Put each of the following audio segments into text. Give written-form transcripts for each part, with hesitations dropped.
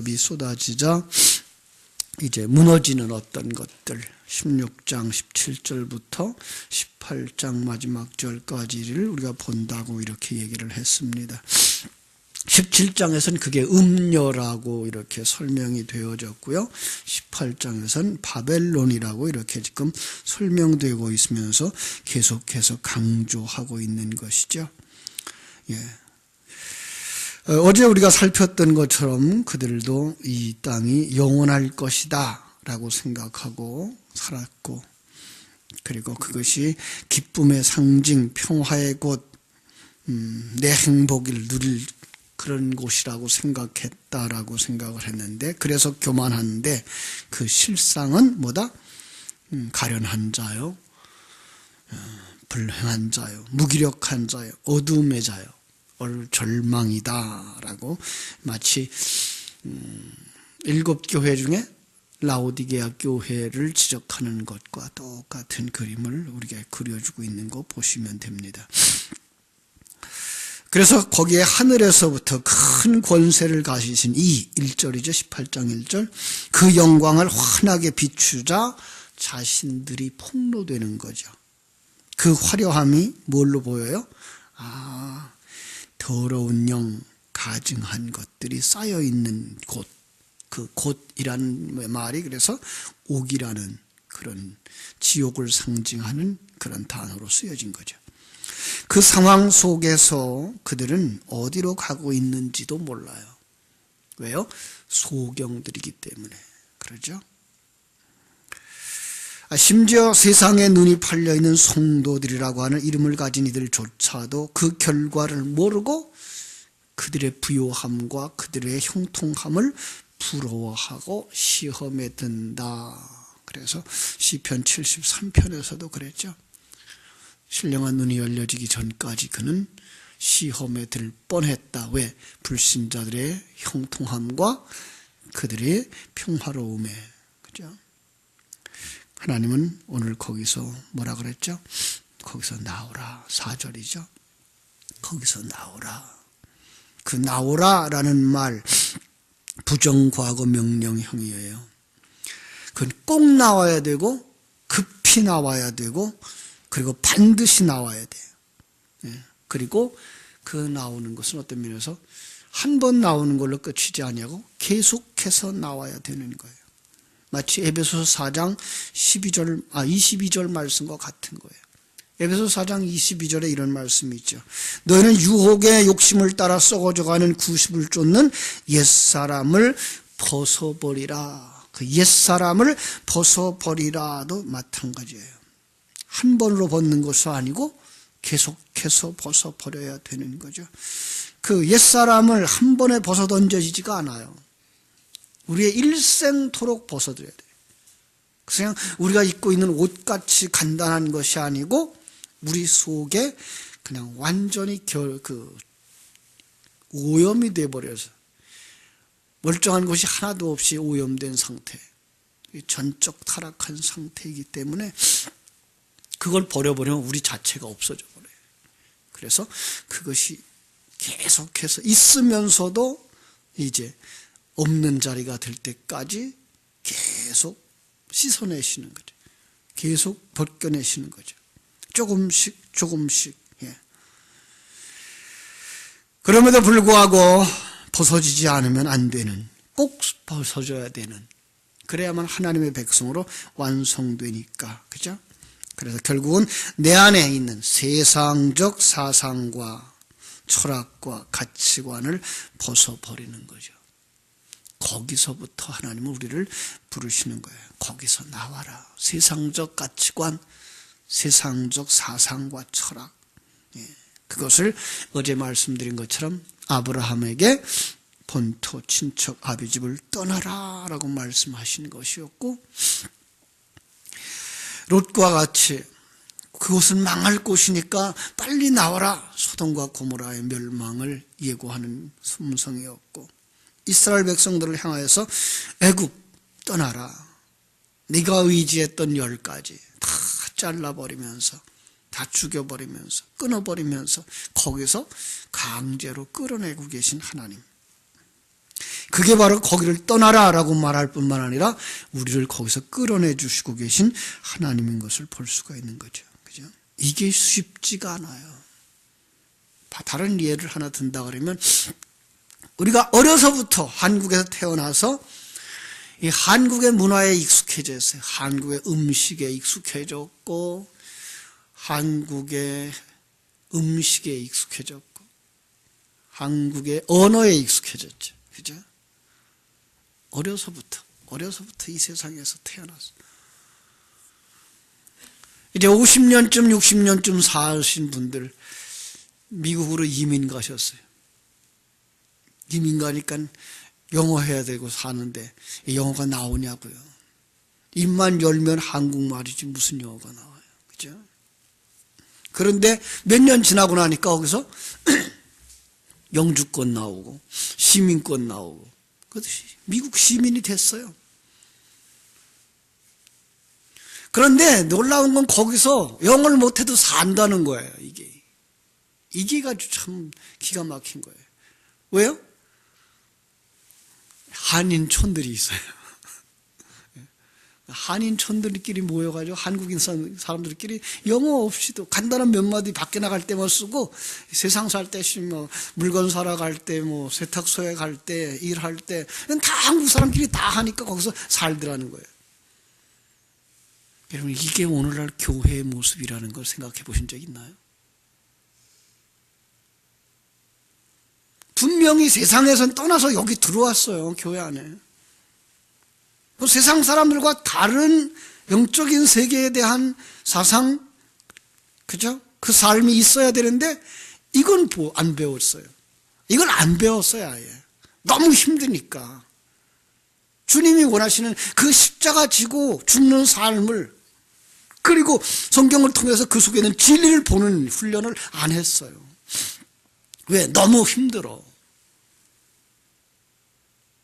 이 쏟아지자 이제 무너지는 어떤 것들 16장 17절부터 18장 마지막 절까지를 우리가 본다고 이렇게 얘기를 했습니다. 17장에서는 그게 음녀라고 이렇게 설명이 되어졌고요. 18장에서는 바벨론이라고 이렇게 지금 설명되고 있으면서 계속해서 강조하고 있는 것이죠. 예. 어제 우리가 살폈던 것처럼 그들도 이 땅이 영원할 것이다 라고 생각하고 살았고, 그리고 그것이 기쁨의 상징, 평화의 곳, 내 행복을 누릴 그런 곳이라고 생각했다라고 생각을 했는데, 그래서 교만한데 그 실상은 뭐다? 가련한 자요, 불행한 자요, 무기력한 자요, 어둠의 자요, 절망이다라고 마치 7교회 중에 라오디게아 교회를 지적하는 것과 똑같은 그림을 우리가 그려주고 있는 거 보시면 됩니다. 그래서 거기에 하늘에서부터 큰 권세를 가지신 1절이죠. 18장 1절. 그 영광을 환하게 비추자 자신들이 폭로되는 거죠. 그 화려함이 뭘로 보여요? 더러운 영, 가증한 것들이 쌓여있는 곳, 그 곳이라는 말이 그래서 옥이라는 그런 지옥을 상징하는 그런 단어로 쓰여진 거죠. 그 상황 속에서 그들은 어디로 가고 있는지도 몰라요. 왜요? 소경들이기 때문에 그러죠. 심지어 세상에 눈이 팔려있는 성도들이라고 하는 이름을 가진 이들조차도 그 결과를 모르고 그들의 부요함과 그들의 형통함을 부러워하고 시험에 든다. 그래서 시편 73편에서도 그랬죠. 신령한 눈이 열려지기 전까지 그는 시험에 들 뻔했다. 왜? 불신자들의 형통함과 그들의 평화로움에. 그죠? 하나님은 오늘 거기서 뭐라 그랬죠? 거기서 나오라. 4절이죠. 거기서 나오라. 그 나오라라는 말 부정과거 명령형이에요. 그건 꼭 나와야 되고 급히 나와야 되고 그리고 반드시 나와야 돼요. 예. 그리고 그 나오는 것은 어떤 면에서 한 번 나오는 걸로 끝이지 아니하고 계속해서 나와야 되는 거예요. 마치 에베소서 4장 22절 말씀과 같은 거예요. 에베소서 4장 22절에 이런 말씀이 있죠. 너희는 유혹의 욕심을 따라 썩어져가는 구습을 쫓는 옛사람을 벗어버리라. 그 옛사람을 벗어버리라도 마찬가지예요. 한 번으로 벗는 것은 아니고 계속해서 벗어버려야 되는 거죠. 그 옛사람을 한 번에 벗어던져지지가 않아요. 우리의 일생토록 벗어들여야 돼요. 그냥 우리가 입고 있는 옷같이 간단한 것이 아니고 우리 속에 그냥 완전히 오염이 돼버려서 멀쩡한 것이 하나도 없이 오염된 상태, 전적 타락한 상태이기 때문에 그걸 버려버리면 우리 자체가 없어져 버려요. 그래서 그것이 계속해서 있으면서도 이제 없는 자리가 될 때까지 계속 씻어내시는 거죠. 계속 벗겨내시는 거죠. 조금씩. 예. 그럼에도 불구하고 벗어지지 않으면 안 되는, 꼭 벗어져야 되는, 그래야만 하나님의 백성으로 완성되니까. 그죠? 그래서 결국은 내 안에 있는 세상적 사상과 철학과 가치관을 벗어버리는 거죠. 거기서부터 하나님은 우리를 부르시는 거예요. 거기서 나와라. 세상적 가치관, 세상적 사상과 철학. 예. 그것을 어제 말씀드린 것처럼 아브라함에게 본토 친척 아비집을 떠나라 라고 말씀하신 것이었고, 롯과 같이 그곳은 망할 곳이니까 빨리 나와라. 소돔과 고모라의 멸망을 예고하는 음성이었고, 이스라엘 백성들을 향하여서 애굽 떠나라. 네가 의지했던 10가지 다 잘라버리면서, 다 죽여버리면서, 끊어버리면서 거기서 강제로 끌어내고 계신 하나님. 그게 바로 거기를 떠나라라고 말할 뿐만 아니라 우리를 거기서 끌어내 주시고 계신 하나님인 것을 볼 수가 있는 거죠. 그죠? 이게 쉽지가 않아요. 다른 예를 하나 든다 그러면 우리가 어려서부터 한국에서 태어나서 이 한국의 문화에 익숙해졌어요. 한국의 음식에 익숙해졌고 한국의 음식에 익숙해졌고 한국의 언어에 익숙해졌죠. 그죠? 어려서부터 이 세상에서 태어났어. 이제 50년쯤 60년쯤 사신 분들 미국으로 이민 가셨어요. 이민 가니까 영어 해야 되고 사는데 영어가 나오냐고요. 입만 열면 한국말이지 무슨 영어가 나와요. 그죠? 그런데 몇 년 지나고 나니까 거기서 영주권 나오고 시민권 나오고 그것이 미국 시민이 됐어요. 그런데 놀라운 건 거기서 영어를 못해도 산다는 거예요. 이게 아주 참 기가 막힌 거예요. 왜요? 한인촌들이 있어요. 한인촌들끼리 모여가지고 한국인 사람들끼리 영어 없이도 간단한 몇 마디 밖에 나갈 때만 쓰고 세상 살 때 뭐 물건 사러 갈 때 뭐 세탁소에 갈 때 일할 때 다 한국 사람끼리 다 하니까 거기서 살더라는 거예요. 여러분 이게 오늘날 교회의 모습이라는 걸 생각해 보신 적 있나요? 분명히 세상에선 떠나서 여기 들어왔어요. 교회 안에. 세상 사람들과 다른 영적인 세계에 대한 사상, 그죠? 그 삶이 있어야 되는데 이건 안 배웠어요. 이걸 안 배웠어요, 아예. 너무 힘드니까. 주님이 원하시는 그 십자가 지고 죽는 삶을 그리고 성경을 통해서 그 속에는 진리를 보는 훈련을 안 했어요. 왜? 너무 힘들어.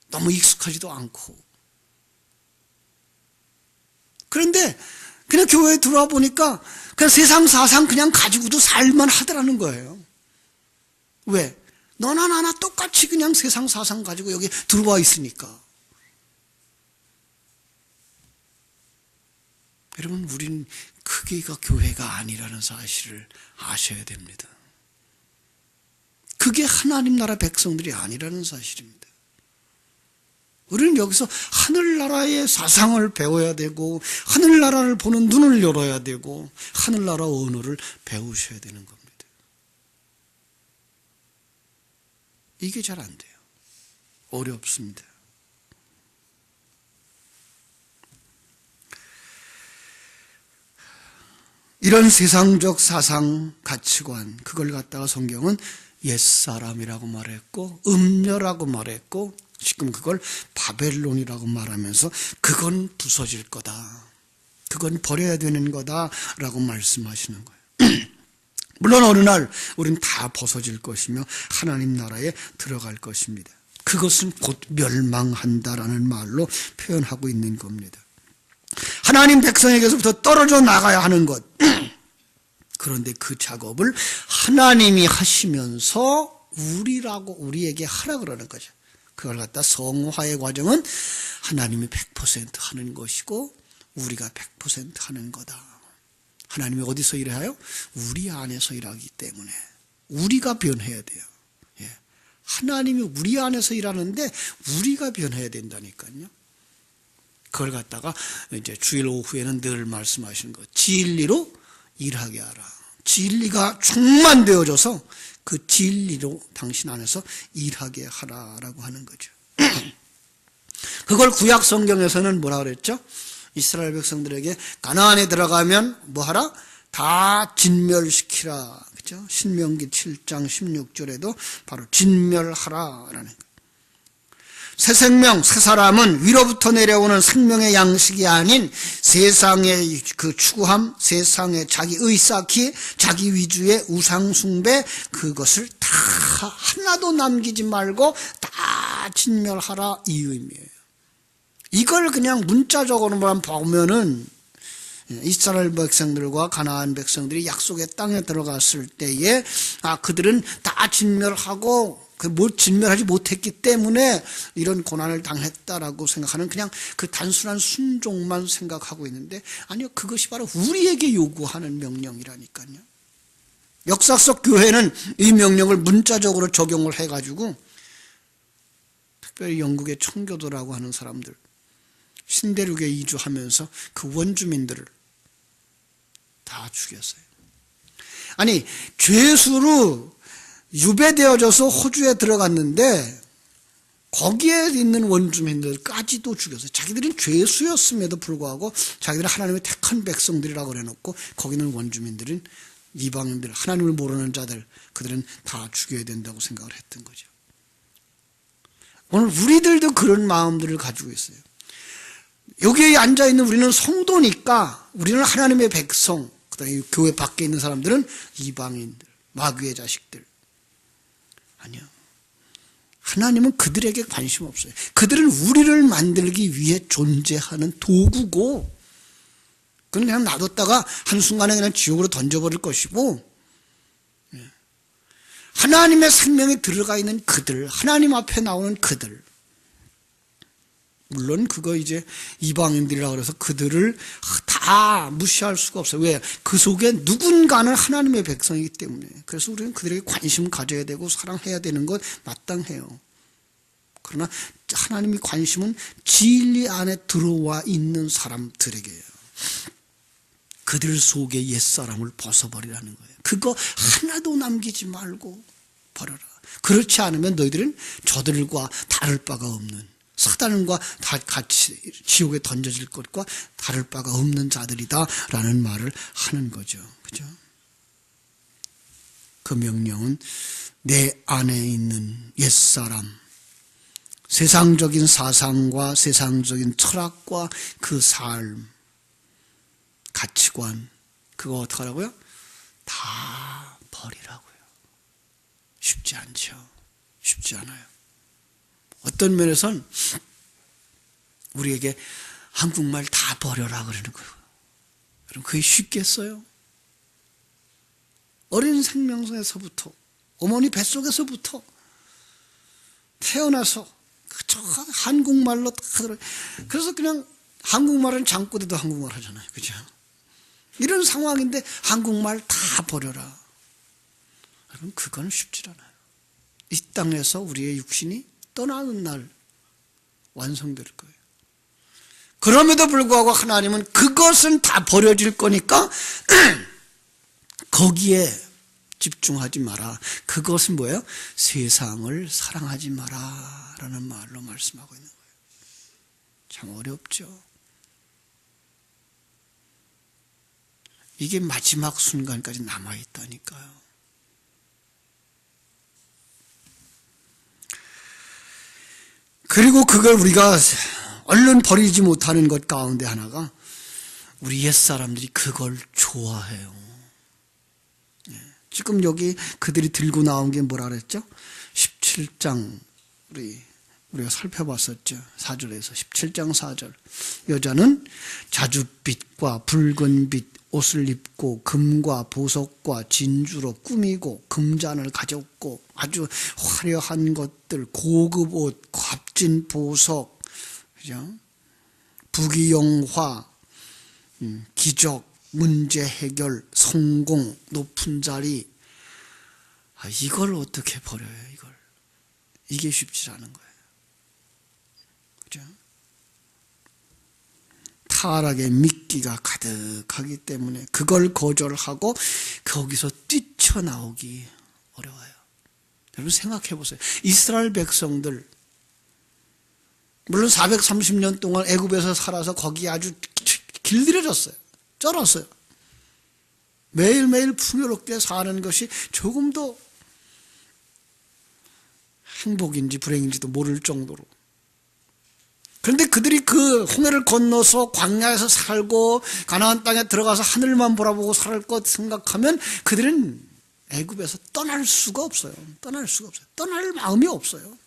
너무 익숙하지도 않고. 그런데 그냥 교회에 들어와 보니까 그냥 세상 사상 그냥 가지고도 살만 하더라는 거예요. 왜? 너나 나나 똑같이 그냥 세상 사상 가지고 여기 들어와 있으니까. 여러분 우린 그게가 교회가 아니라는 사실을 아셔야 됩니다. 그게 하나님 나라 백성들이 아니라는 사실입니다. 우리는 여기서 하늘나라의 사상을 배워야 되고 하늘나라를 보는 눈을 열어야 되고 하늘나라 언어를 배우셔야 되는 겁니다. 이게 잘 안 돼요. 어렵습니다. 이런 세상적 사상, 가치관 그걸 갖다가 성경은 옛사람이라고 말했고 음녀라고 말했고 지금 그걸 바벨론이라고 말하면서 그건 부서질 거다. 그건 버려야 되는 거다라고 말씀하시는 거예요. 물론 어느 날 우린 다 벗어질 것이며 하나님 나라에 들어갈 것입니다. 그것은 곧 멸망한다라는 말로 표현하고 있는 겁니다. 하나님 백성에게서부터 떨어져 나가야 하는 것. 그런데 그 작업을 하나님이 하시면서 우리에게 하라 그러는 거죠. 그걸 갖다 성화의 과정은 하나님이 100% 하는 것이고 우리가 100% 하는 거다. 하나님이 어디서 일해요? 우리 안에서 일하기 때문에 우리가 변해야 돼요. 예. 하나님이 우리 안에서 일하는데 우리가 변해야 된다니까요. 그걸 갖다가 이제 주일 오후에는 늘 말씀하시는 거 진리로 일하게 하라. 진리가 충만되어져서 그 진리로 당신 안에서 일하게 하라라고 하는 거죠. 그걸 구약 성경에서는 뭐라 그랬죠? 이스라엘 백성들에게 가나안에 들어가면 뭐 하라? 다 진멸시키라. 그죠? 신명기 7장 16절에도 바로 진멸하라라는 거예요. 새 생명, 새 사람은 위로부터 내려오는 생명의 양식이 아닌 세상의 그 추구함, 세상의 자기 의쌓기, 자기 위주의 우상숭배 그것을 다 하나도 남기지 말고 다 진멸하라 이 의미예요. 이걸 그냥 문자적으로만 보면은 이스라엘 백성들과 가나안 백성들이 약속의 땅에 들어갔을 때에 그들은 다 진멸하고 진멸하지 못했기 때문에 이런 고난을 당했다라고 생각하는 그냥 그 단순한 순종만 생각하고 있는데 아니요, 그것이 바로 우리에게 요구하는 명령이라니까요. 역사 속 교회는 이 명령을 문자적으로 적용을 해가지고 특별히 영국의 청교도라고 하는 사람들, 신대륙에 이주하면서 그 원주민들을 다 죽였어요. 아니, 죄수로 유배되어져서 호주에 들어갔는데 거기에 있는 원주민들까지도 죽였어요. 자기들은 죄수였음에도 불구하고 자기들은 하나님의 택한 백성들이라고 그래놓고 거기는 원주민들은 이방인들, 하나님을 모르는 자들, 그들은 다 죽여야 된다고 생각을 했던 거죠. 오늘 우리들도 그런 마음들을 가지고 있어요. 여기에 앉아있는 우리는 성도니까 우리는 하나님의 백성, 그다음에 교회 밖에 있는 사람들은 이방인들, 마귀의 자식들. 아니요. 하나님은 그들에게 관심 없어요. 그들은 우리를 만들기 위해 존재하는 도구고, 그건 그냥 놔뒀다가 한순간에 그냥 지옥으로 던져버릴 것이고, 하나님의 생명에 들어가 있는 그들, 하나님 앞에 나오는 그들, 물론 그거 이제 이방인들이라고 그래서 그들을 다 무시할 수가 없어요. 왜? 그 속에 누군가는 하나님의 백성이기 때문에. 그래서 우리는 그들에게 관심 가져야 되고 사랑해야 되는 것 마땅해요. 그러나 하나님의 관심은 진리 안에 들어와 있는 사람들에게요. 그들 속에 옛사람을 벗어버리라는 거예요. 그거 하나도 남기지 말고 버려라. 그렇지 않으면 너희들은 저들과 다를 바가 없는, 사단과 다 같이 지옥에 던져질 것과 다를 바가 없는 자들이다라는 말을 하는 거죠. 그죠? 그 명령은 내 안에 있는 옛사람, 세상적인 사상과 세상적인 철학과 그 삶, 가치관, 그거 어떻게 하라고요? 다 버리라고요. 쉽지 않죠. 쉽지 않아요. 어떤 면에선 우리에게 한국말 다 버려라 그러는 거예요. 여러분, 그게 쉽겠어요? 어린 생명에서부터, 어머니 뱃속에서부터 태어나서 그저 한국말로 다 들어요. 그래서 그냥 한국말은 잠꼬대도 한국말 하잖아요. 그죠? 이런 상황인데 한국말 다 버려라. 여러분, 그건 쉽지 않아요. 이 땅에서 우리의 육신이 떠나는 날 완성될 거예요. 그럼에도 불구하고 하나님은 그것은 다 버려질 거니까 거기에 집중하지 마라. 그것은 뭐예요? 세상을 사랑하지 마라 라는 말로 말씀하고 있는 거예요. 참 어렵죠. 이게 마지막 순간까지 남아있다니까요. 그리고 그걸 우리가 얼른 버리지 못하는 것 가운데 하나가 우리 옛사람들이 그걸 좋아해요. 지금 여기 그들이 들고 나온 게 뭐라 그랬죠? 17장 우리가 살펴봤었죠. 4절에서 17장 4절. 여자는 자줏빛과 붉은 빛 옷을 입고 금과 보석과 진주로 꾸미고 금잔을 가졌고 아주 화려한 것들, 고급 옷, 값진 보석, 그죠? 부귀영화, 기적, 문제 해결, 성공, 높은 자리. 이걸 어떻게 버려요, 이걸? 이게 쉽지 않은 거예요. 그죠? 타락의 미끼가 가득하기 때문에 그걸 거절하고 거기서 뛰쳐나오기 어려워요. 여러분 생각해 보세요. 이스라엘 백성들, 물론 430년 동안 애굽에서 살아서 거기 아주 길들여졌어요. 쩔었어요. 매일매일 풍요롭게 사는 것이 조금도 행복인지 불행인지도 모를 정도로. 그런데 그들이 그 홍해를 건너서 광야에서 살고 가나안 땅에 들어가서 하늘만 바라보고 살 것 생각하면 그들은 애굽에서 떠날 수가 없어요. 떠날 수가 없어요. 떠날 마음이 없어요.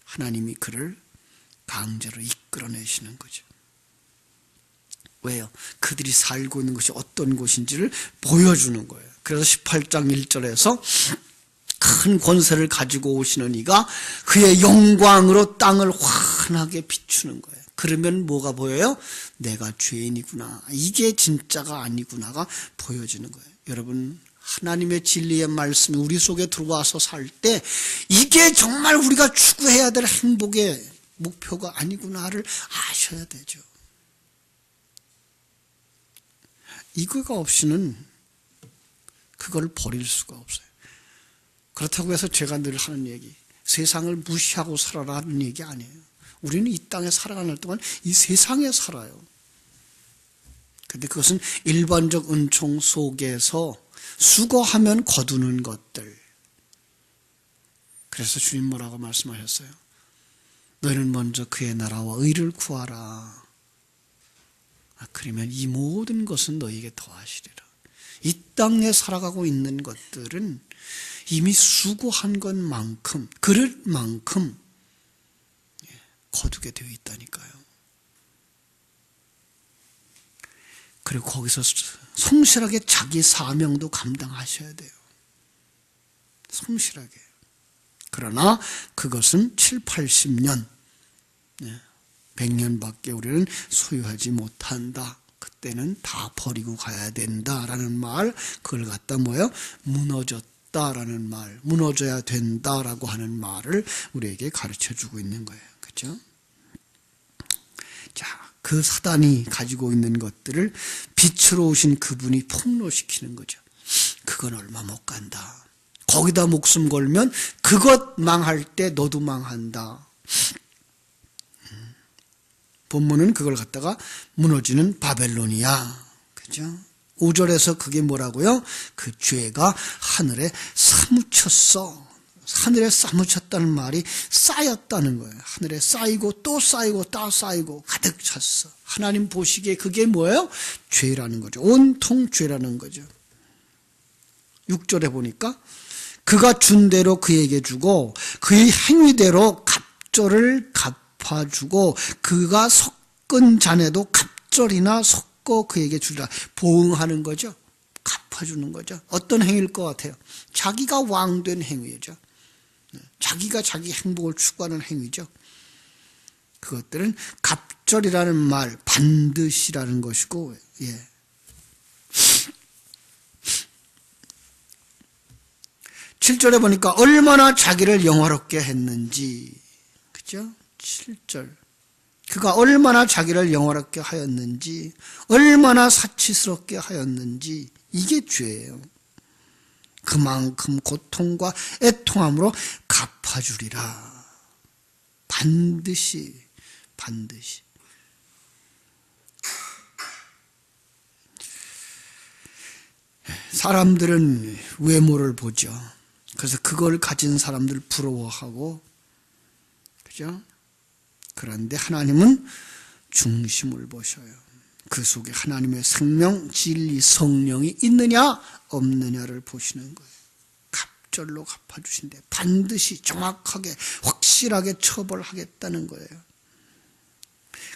하나님이 그를 강제로 이끌어내시는 거죠. 왜요? 그들이 살고 있는 것이 어떤 곳인지를 보여주는 거예요. 그래서 18장 1절에서 큰 권세를 가지고 오시는 이가 그의 영광으로 땅을 환하게 비추는 거예요. 그러면 뭐가 보여요? 내가 죄인이구나. 이게 진짜가 아니구나가 보여지는 거예요. 여러분, 하나님의 진리의 말씀이 우리 속에 들어와서 살 때 이게 정말 우리가 추구해야 될 행복의 목표가 아니구나를 아셔야 되죠. 이거가 없이는 그걸 버릴 수가 없어요. 그렇다고 해서 제가 늘 하는 얘기, 세상을 무시하고 살아라는 얘기 아니에요. 우리는 이 땅에 살아가는 동안 이 세상에 살아요. 근데 그것은 일반적 은총 속에서 수고하면 거두는 것들. 그래서 주님 뭐라고 말씀하셨어요? 너희는 먼저 그의 나라와 의를 구하라. 그러면 이 모든 것은 너희에게 더하시리라. 이 땅에 살아가고 있는 것들은 이미 수고한 것만큼, 그릇 만큼 거두게 되어 있다니까요. 그리고 거기서 성실하게 자기 사명도 감당하셔야 돼요. 성실하게. 그러나 그것은 7, 80년, 100년밖에 우리는 소유하지 못한다. 그때는 다 버리고 가야 된다라는 말, 그걸 갖다 뭐예요? 무너졌다라는 말, 무너져야 된다라고 하는 말을 우리에게 가르쳐주고 있는 거예요. 그렇죠? 자, 그 사단이 가지고 있는 것들을 빛으로 오신 그분이 폭로시키는 거죠. 그건 얼마 못 간다. 거기다 목숨 걸면 그것 망할 때 너도 망한다. 본문은 그걸 갖다가 무너지는 바벨론이야. 그죠? 5절에서 그게 뭐라고요? 그 죄가 하늘에 사무쳤어. 하늘에 사무쳤다는 말이 쌓였다는 거예요. 하늘에 쌓이고 또 쌓이고 또 쌓이고 가득 찼어. 하나님 보시기에 그게 뭐예요? 죄라는 거죠. 온통 죄라는 거죠. 6절에 보니까 그가 준 대로 그에게 주고 그의 행위대로 갑절을 갚아주고 그가 섞은 잔에도 갑절이나 섞어 그에게 주리라. 보응하는 거죠. 갚아주는 거죠. 어떤 행위일 것 같아요? 자기가 왕된 행위죠. 자기가 자기 행복을 추구하는 행위죠. 그것들은 갑절이라는 말, 반드시라는 것이고, 예. 7절에 보니까 얼마나 자기를 영화롭게 했는지, 그죠? 7절. 그가 얼마나 자기를 영화롭게 하였는지, 얼마나 사치스럽게 하였는지, 이게 죄예요. 그만큼 고통과 애통함으로 갚아주리라. 반드시, 반드시. 사람들은 외모를 보죠. 그래서 그걸 가진 사람들 부러워하고, 그죠? 그런데 하나님은 중심을 보셔요. 그 속에 하나님의 생명, 진리, 성령이 있느냐 없느냐를 보시는 거예요. 갑절로 갚아주신대. 반드시 정확하게 확실하게 처벌하겠다는 거예요.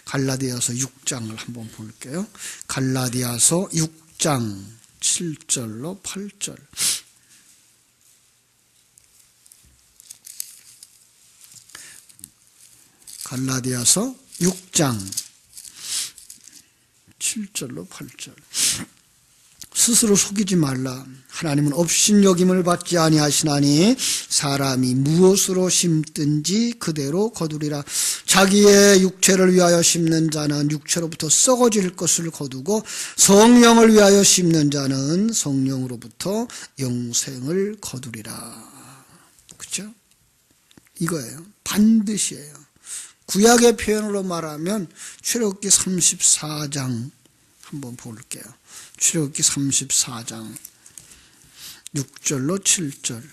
갈라디아서 6장을 한번 볼게요. 갈라디아서 6장 7절로 8절. 갈라디아서 6장 7절로 8절. 스스로 속이지 말라. 하나님은 업신여김을 받지 아니하시나니 사람이 무엇으로 심든지 그대로 거두리라. 자기의 육체를 위하여 심는 자는 육체로부터 썩어질 것을 거두고 성령을 위하여 심는 자는 성령으로부터 영생을 거두리라. 그렇죠? 이거예요. 반드시예요. 구약의 표현으로 말하면 출애굽기 34장 한번 볼게요. 출애굽기 34장 6절로 7절.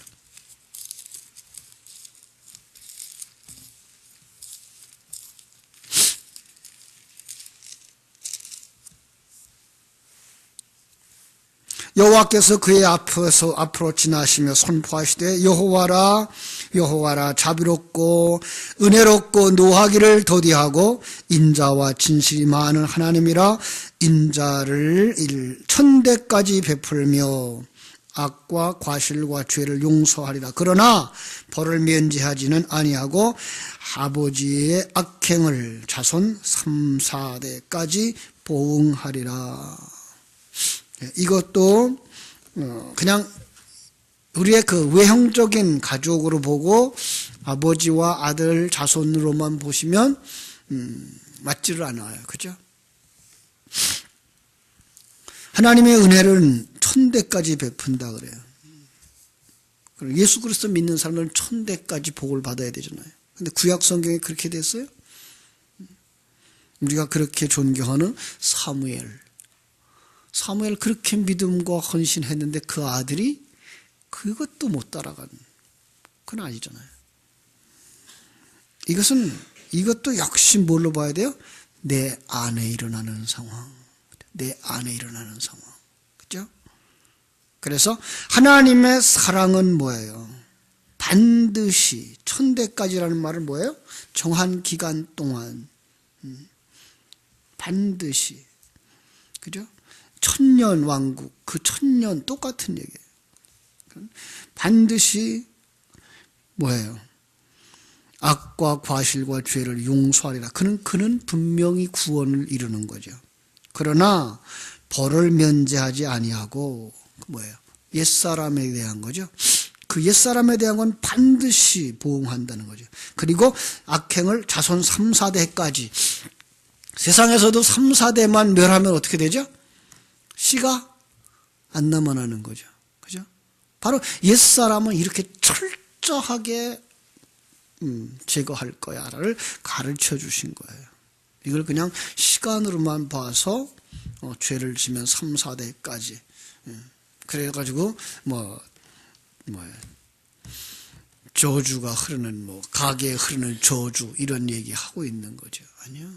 여호와께서 그의 앞으로 지나시며 선포하시되 여호와라 여호와라 자비롭고 은혜롭고 노하기를 더디하고 인자와 진실이 많은 하나님이라. 인자를 천대까지 베풀며 악과 과실과 죄를 용서하리라. 그러나 벌을 면제하지는 아니하고 아버지의 악행을 자손 3, 4대까지 보응하리라. 이것도 그냥 우리의 그 외형적인 가족으로 보고 아버지와 아들 자손으로만 보시면 맞지를 않아요. 그죠? 하나님의 은혜는 천대까지 베푼다 그래요. 예수 그리스도 믿는 사람은 천대까지 복을 받아야 되잖아요. 근데 구약 성경에 그렇게 됐어요? 우리가 그렇게 존경하는 사무엘 그렇게 믿음과 헌신했는데 그 아들이 그것도 못 따라가는, 그건 아니잖아요. 이것도 역시 뭘로 봐야 돼요? 내 안에 일어나는 상황. 내 안에 일어나는 상황. 그죠? 그래서 하나님의 사랑은 뭐예요? 반드시, 천대까지라는 말은 뭐예요? 정한 기간 동안, 반드시. 그죠? 천년 왕국, 그 천년 똑같은 얘기예요. 반드시 뭐예요? 악과 과실과 죄를 용서하리라. 그는 분명히 구원을 이루는 거죠. 그러나 벌을 면제하지 아니하고 뭐예요? 옛사람에 대한 거죠. 그 옛사람에 대한 건 반드시 보응한다는 거죠. 그리고 악행을 자손 3, 4대까지, 세상에서도 3, 4대만 멸하면 어떻게 되죠? 씨가 안 남아나는 거죠. 그죠? 바로 옛사람은 이렇게 철저하게 제거할 거야를 가르쳐 주신 거예요. 이걸 그냥 시간으로만 봐서 죄를 지면 3, 4대까지 그래가지고 저주가 흐르는 가게에 흐르는 저주 이런 얘기하고 있는 거죠. 아니요.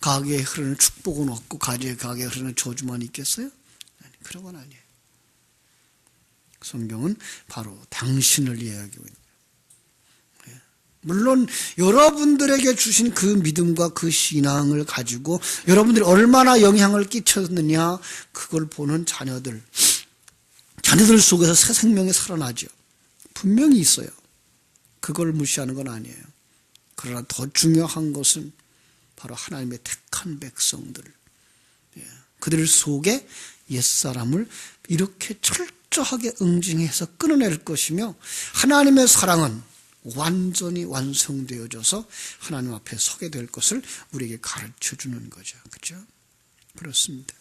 가게에 흐르는 축복은 없고 가게에 흐르는 저주만 있겠어요? 아니, 그런 건 아니에요. 성경은 바로 당신을 이야기하고 있는 거예요. 물론 여러분들에게 주신 그 믿음과 그 신앙을 가지고 여러분들이 얼마나 영향을 끼쳤느냐, 그걸 보는 자녀들 속에서 새 생명이 살아나죠. 분명히 있어요. 그걸 무시하는 건 아니에요. 그러나 더 중요한 것은 바로 하나님의 택한 백성들, 그들 속에 옛사람을 이렇게 철저하게 응징해서 끊어낼 것이며, 하나님의 사랑은 완전히 완성되어져서 하나님 앞에 서게 될 것을 우리에게 가르쳐 주는 거죠. 그렇죠? 그렇습니다.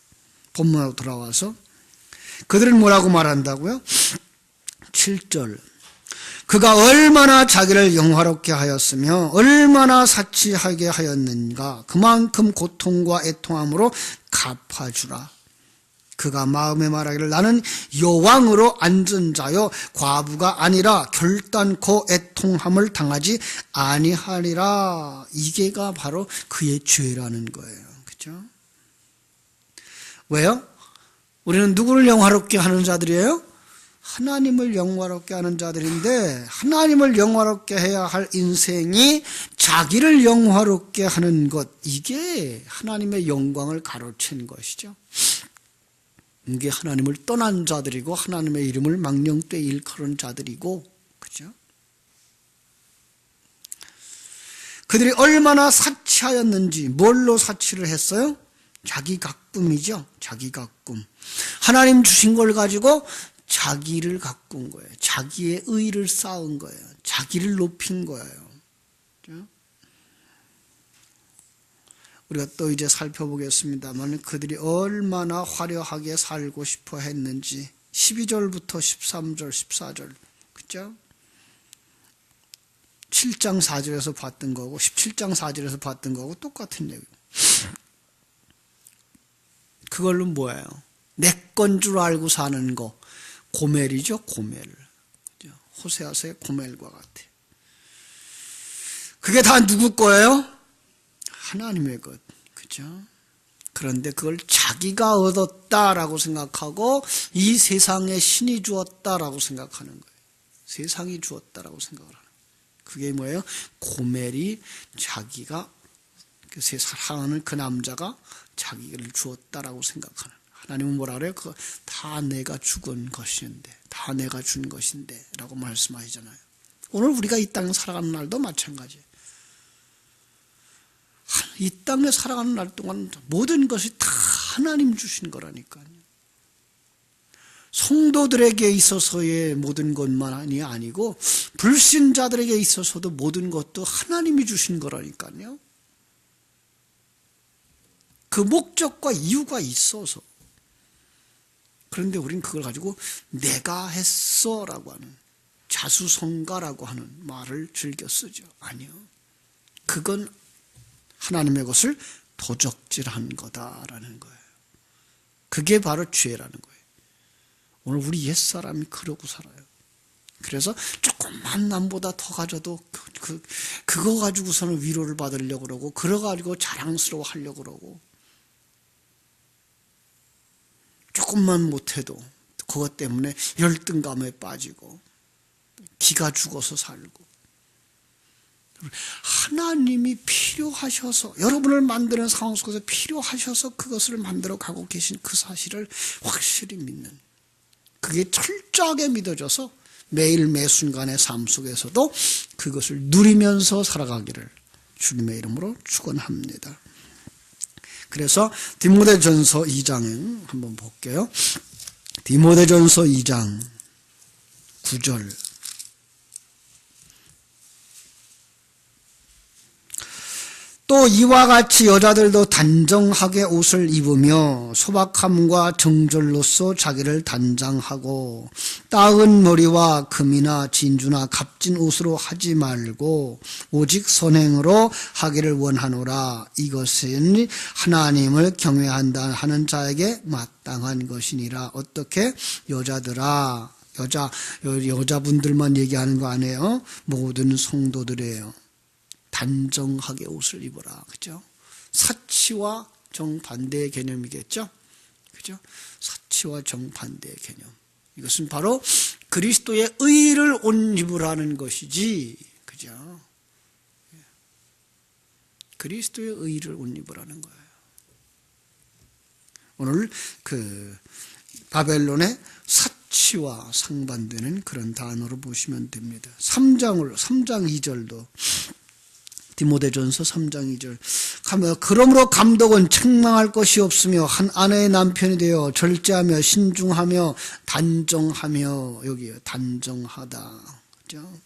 본문으로 돌아와서 그들은 뭐라고 말한다고요? 7절. 그가 얼마나 자기를 영화롭게 하였으며 얼마나 사치하게 하였는가, 그만큼 고통과 애통함으로 갚아주라. 그가 마음에 말하기를 나는 여왕으로 앉은 자요 과부가 아니라 결단코 애통함을 당하지 아니하리라. 이게가 바로 그의 죄라는 거예요. 그렇죠? 왜요? 우리는 누구를 영화롭게 하는 자들이에요? 하나님을 영화롭게 하는 자들인데, 하나님을 영화롭게 해야 할 인생이 자기를 영화롭게 하는 것, 이게 하나님의 영광을 가로챈 것이죠. 이게 하나님을 떠난 자들이고 하나님의 이름을 망령되이 일컬은 자들이고, 그죠? 그들이 얼마나 사치하였는지. 뭘로 사치를 했어요? 자기 가꿈이죠. 자기 가꿈. 하나님 주신 걸 가지고 자기를 가꾼 거예요. 자기의 의를 쌓은 거예요. 자기를 높인 거예요. 그렇죠? 우리가 또 이제 살펴보겠습니다만 그들이 얼마나 화려하게 살고 싶어 했는지 12절부터 13절, 14절, 그렇죠? 7장 4절에서 봤던 거고 17장 4절에서 봤던 거고 똑같은 얘기예요. 그걸로 뭐예요? 내 건 줄 알고 사는 거, 고멜이죠, 고멜. 호세아서의 고멜과 같아요. 그게 다 누구 거예요? 하나님의 것, 그죠? 그런데 그걸 자기가 얻었다라고 생각하고 이 세상에 신이 주었다라고 생각하는 거예요. 세상이 주었다라고 생각을 하는 거예요. 그게 뭐예요? 고멜이 자기가 사랑하는 그 남자가 자기를 주었다라고 생각하는, 하나님은 뭐라 그래요? 그거 다 내가 죽은 것인데, 다 내가 준 것인데 라고 말씀하시잖아요. 오늘 우리가 이 땅에 살아가는 날도 마찬가지예요. 이 땅에 살아가는 날 동안 모든 것이 다 하나님 주신 거라니까요. 성도들에게 있어서의 모든 것만이 아니고 불신자들에게 있어서도 모든 것도 하나님이 주신 거라니까요. 그 목적과 이유가 있어서. 그런데 우리는 그걸 가지고 내가 했어 라고 하는, 자수성가라고 하는 말을 즐겨 쓰죠. 아니요. 그건 하나님의 것을 도적질한 거다라는 거예요. 그게 바로 죄라는 거예요. 오늘 우리 옛사람이 그러고 살아요. 그래서 조금만 남보다 더 가져도 그거 가지고서는 위로를 받으려고 그러고, 그거 가지고 자랑스러워 하려고 그러고, 조금만 못해도 그것 때문에 열등감에 빠지고 기가 죽어서 살고. 하나님이 필요하셔서, 여러분을 만드는 상황 속에서 필요하셔서 그것을 만들어 가고 계신 그 사실을 확실히 믿는, 그게 철저하게 믿어져서 매일 매 순간의 삶 속에서도 그것을 누리면서 살아가기를 주님의 이름으로 축원합니다. 그래서 디모데전서 2장 한번 볼게요. 디모데전서 2장 9절. 또 이와 같이 여자들도 단정하게 옷을 입으며 소박함과 정절로서 자기를 단장하고, 따은 머리와 금이나 진주나 값진 옷으로 하지 말고 오직 선행으로 하기를 원하노라. 이것은 하나님을 경외한다 하는 자에게 마땅한 것이니라. 어떻게? 여자들아, 여자분들만 얘기하는 거 아니에요. 모든 성도들이에요. 단정하게 옷을 입어라. 그죠? 사치와 정반대의 개념이겠죠? 그죠? 사치와 정반대의 개념. 이것은 바로 그리스도의 의를 옷 입으라는 것이지. 그죠? 그리스도의 의를 옷 입으라는 거예요. 오늘 바벨론의 사치와 상반되는 그런 단어로 보시면 됩니다. 3장 2절도, 디모데전서 3장 2절. 그러므로 감독은 책망할 것이 없으며 한 아내의 남편이 되어 절제하며 신중하며 단정하며, 여기요, 단정하다. 그죠?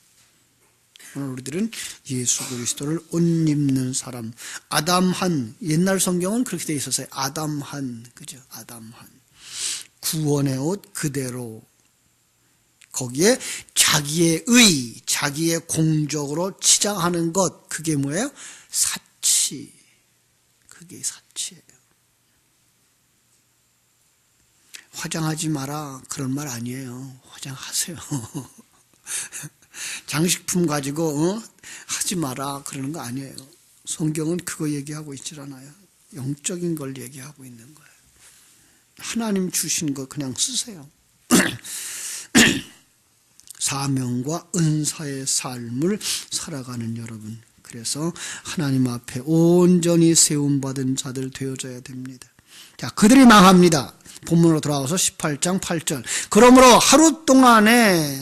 오늘 우리들은 예수 그리스도를 옷 입는 사람, 아담한, 옛날 성경은 그렇게 되어 있었어요. 아담한, 그죠? 아담한. 구원의 옷 그대로, 거기에 자기의 의, 자기의 공적으로 치장하는 것, 그게 뭐예요? 사치. 그게 사치예요. 화장하지 마라, 그런 말 아니에요. 화장하세요. 장식품 가지고 하지 마라, 그러는 거 아니에요. 성경은 그거 얘기하고 있질 않아요. 영적인 걸 얘기하고 있는 거예요. 하나님 주신 거 그냥 쓰세요. 사명과 은사의 삶을 살아가는 여러분, 그래서 하나님 앞에 온전히 세움받은 자들 되어져야 됩니다. 자, 그들이 망합니다. 본문으로 돌아와서 18장 8절. 그러므로 하루 동안이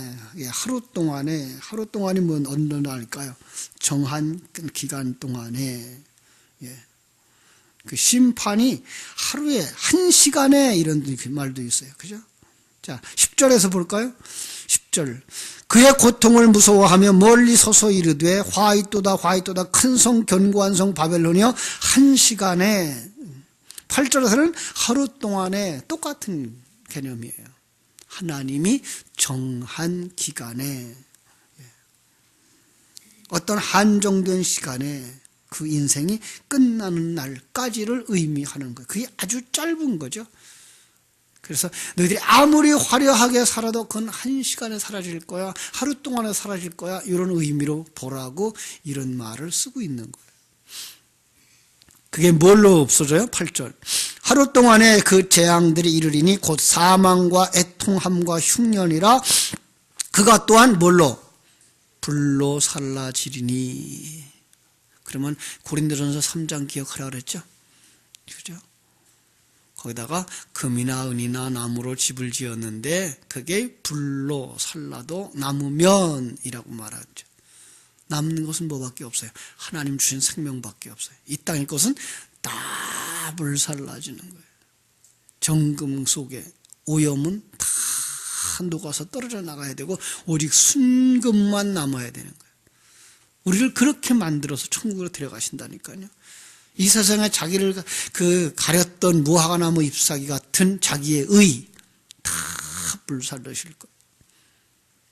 뭔 어느 날일까요? 정한 기간 동안에, 그 심판이 하루에 1시간에, 이런 말도 있어요. 그죠? 자, 10절에서 볼까요? 10절. 그의 고통을 무서워하며 멀리 서서 이르되 화이또다 화이또다 큰 성 견고한 성 바벨론이여 1시간에. 8절에서는 하루 동안에, 똑같은 개념이에요. 하나님이 정한 기간에, 어떤 한정된 시간에 그 인생이 끝나는 날까지를 의미하는 거예요. 그게 아주 짧은 거죠. 그래서 너희들이 아무리 화려하게 살아도 그건 1시간에 사라질 거야, 하루 동안에 사라질 거야, 이런 의미로 보라고 이런 말을 쓰고 있는 거예요. 그게 뭘로 없어져요? 8절. 하루 동안에 그 재앙들이 이르리니 곧 사망과 애통함과 흉년이라. 그가 또한 뭘로? 불로 살라지리니. 그러면 고린도전서 3장 기억하라 그랬죠? 그죠? 거기다가 금이나 은이나 나무로 집을 지었는데 그게 불로 살라도 남으면이라고 말하죠. 남는 것은 뭐밖에 없어요? 하나님 주신 생명밖에 없어요. 이 땅의 것은 다 불살라지는 거예요. 정금 속에 오염은 다 녹아서 떨어져 나가야 되고 오직 순금만 남아야 되는 거예요. 우리를 그렇게 만들어서 천국으로 데려가신다니까요. 이 세상에 자기를 가렸던 무화과나무 잎사귀 같은 자기의 의 다 불살르실 거예요.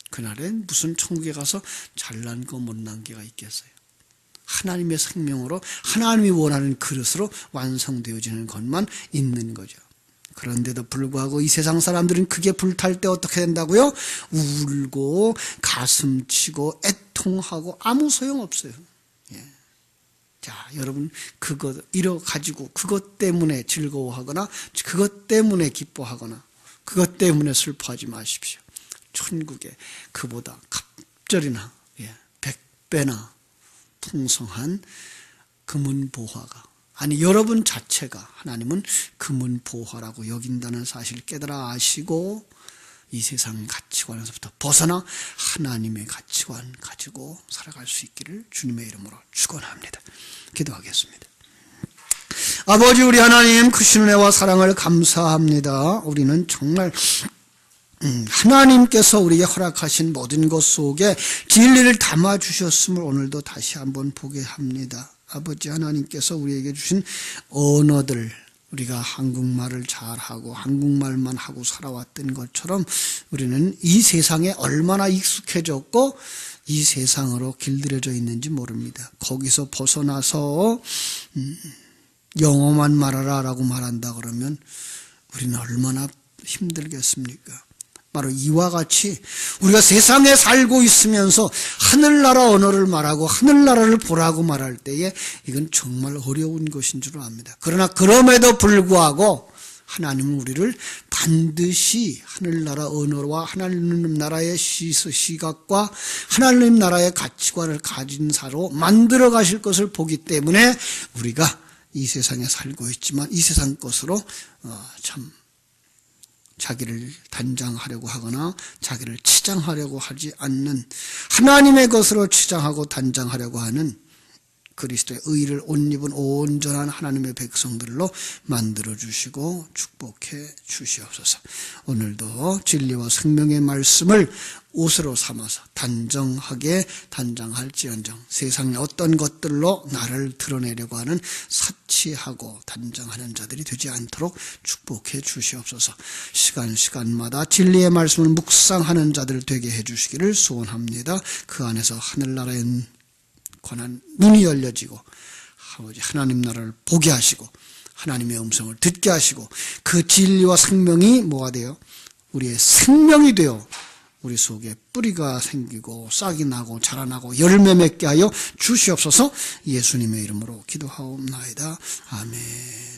그날엔 무슨 천국에 가서 잘난 거 못난 게가 있겠어요. 하나님의 생명으로 하나님이 원하는 그릇으로 완성되어지는 것만 있는 거죠. 그런데도 불구하고 이 세상 사람들은 그게 불탈 때 어떻게 된다고요? 울고 가슴치고 애통하고 아무 소용없어요. 예. 자, 여러분 그것 잃어가지고 그것 때문에 즐거워하거나 그것 때문에 기뻐하거나 그것 때문에 슬퍼하지 마십시오. 천국에 그보다 갑절이나 100배나 풍성한 금은보화가 아니 여러분 자체가 하나님은 금은보화라고 여긴다는 사실을 깨달아 아시고 이 세상 가치관에서부터 벗어나 하나님의 가치관 가지고 살아갈 수 있기를 주님의 이름으로 축원합니다. 기도하겠습니다. 아버지 우리 하나님 크신 은혜와 사랑을 감사합니다. 우리는 정말 하나님께서 우리에게 허락하신 모든 것 속에 진리를 담아주셨음을 오늘도 다시 한번 보게 합니다. 아버지 하나님께서 우리에게 주신 언어들 우리가 한국말을 잘하고 한국말만 하고 살아왔던 것처럼 우리는 이 세상에 얼마나 익숙해졌고 이 세상으로 길들여져 있는지 모릅니다. 거기서 벗어나서 영어만 말하라 라고 말한다 그러면 우리는 얼마나 힘들겠습니까? 바로 이와 같이 우리가 세상에 살고 있으면서 하늘나라 언어를 말하고 하늘나라를 보라고 말할 때에 이건 정말 어려운 것인 줄 압니다. 그러나 그럼에도 불구하고 하나님은 우리를 반드시 하늘나라 언어와 하나님 나라의 시각과 하나님 나라의 가치관을 가진 사로 만들어 가실 것을 보기 때문에 우리가 이 세상에 살고 있지만 이 세상 것으로 참 자기를 단장하려고 하거나 자기를 치장하려고 하지 않는 하나님의 것으로 치장하고 단장하려고 하는 그리스도의 의를 옷 입은 온전한 하나님의 백성들로 만들어주시고 축복해 주시옵소서. 오늘도 진리와 생명의 말씀을 옷으로 삼아서 단정하게 단장할지언정 세상의 어떤 것들로 나를 드러내려고 하는 사치하고 단정하는 자들이 되지 않도록 축복해 주시옵소서. 시간마다 진리의 말씀을 묵상하는 자들 되게 해주시기를 소원합니다. 그 안에서 하늘나라의 관한 눈이 열려지고 아버지 하나님 나라를 보게 하시고 하나님의 음성을 듣게 하시고 그 진리와 생명이 뭐가 돼요? 우리의 생명이 되어 우리 속에 뿌리가 생기고 싹이 나고 자라나고 열매 맺게 하여 주시옵소서. 예수님의 이름으로 기도하옵나이다. 아멘.